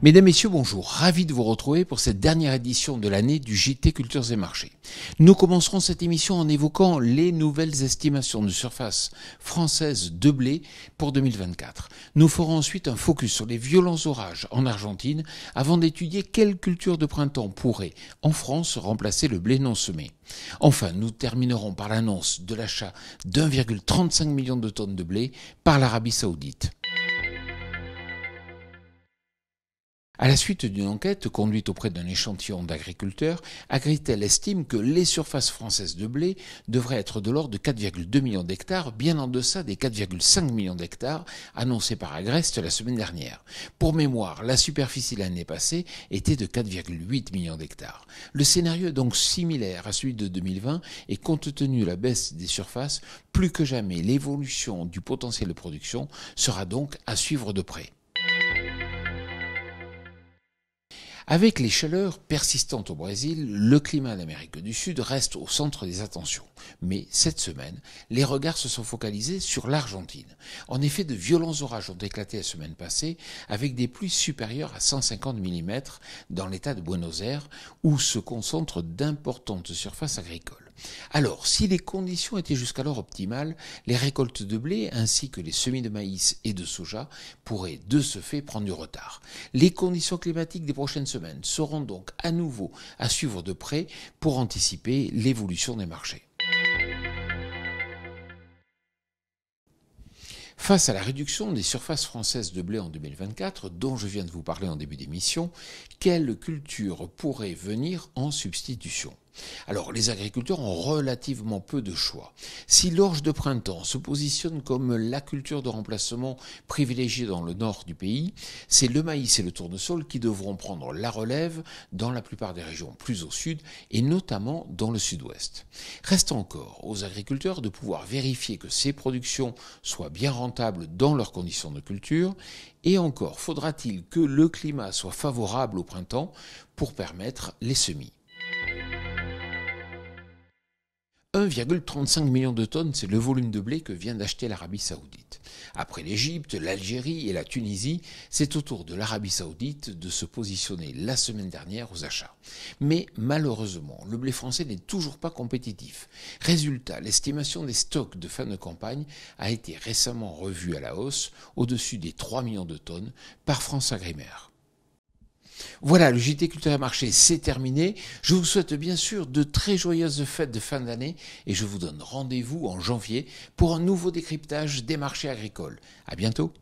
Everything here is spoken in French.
Mesdames, Messieurs, bonjour. Ravi de vous retrouver pour cette dernière édition de l'année du JT Cultures et Marchés. Nous commencerons cette émission en évoquant les nouvelles estimations de surface française de blé pour 2024. Nous ferons ensuite un focus sur les violents orages en Argentine avant d'étudier quelle culture de printemps pourrait, en France, remplacer le blé non semé. Enfin, nous terminerons par l'annonce de l'achat d'1,35 million de tonnes de blé par l'Arabie Saoudite. À la suite d'une enquête conduite auprès d'un échantillon d'agriculteurs, Agritel estime que les surfaces françaises de blé devraient être de l'ordre de 4,2 millions d'hectares, bien en deçà des 4,5 millions d'hectares annoncés par Agreste la semaine dernière. Pour mémoire, la superficie l'année passée était de 4,8 millions d'hectares. Le scénario est donc similaire à celui de 2020 et compte tenu de la baisse des surfaces, plus que jamais l'évolution du potentiel de production sera donc à suivre de près. Avec les chaleurs persistantes au Brésil, le climat d'Amérique du Sud reste au centre des attentions. Mais cette semaine, les regards se sont focalisés sur l'Argentine. En effet, de violents orages ont éclaté la semaine passée avec des pluies supérieures à 150 mm dans l'état de Buenos Aires où se concentrent d'importantes surfaces agricoles. Alors, si les conditions étaient jusqu'alors optimales, les récoltes de blé ainsi que les semis de maïs et de soja pourraient de ce fait prendre du retard. Les conditions climatiques des prochaines semaines seront donc à nouveau à suivre de près pour anticiper l'évolution des marchés. Face à la réduction des surfaces françaises de blé en 2024, dont je viens de vous parler en début d'émission, quelle culture pourrait venir en substitution ? Alors, les agriculteurs ont relativement peu de choix. Si l'orge de printemps se positionne comme la culture de remplacement privilégiée dans le nord du pays, c'est le maïs et le tournesol qui devront prendre la relève dans la plupart des régions plus au sud et notamment dans le sud-ouest. Reste encore aux agriculteurs de pouvoir vérifier que ces productions soient bien rentables dans leurs conditions de culture et encore faudra-t-il que le climat soit favorable au printemps pour permettre les semis. 1,35 million de tonnes, c'est le volume de blé que vient d'acheter l'Arabie Saoudite. Après l'Égypte, l'Algérie et la Tunisie, c'est au tour de l'Arabie Saoudite de se positionner la semaine dernière aux achats. Mais malheureusement, le blé français n'est toujours pas compétitif. Résultat, l'estimation des stocks de fin de campagne a été récemment revue à la hausse, au-dessus des 3 millions de tonnes, par FranceAgriMer. Voilà, le JT Culture et Marché, c'est terminé. Je vous souhaite bien sûr de très joyeuses fêtes de fin d'année et je vous donne rendez-vous en janvier pour un nouveau décryptage des marchés agricoles. À bientôt.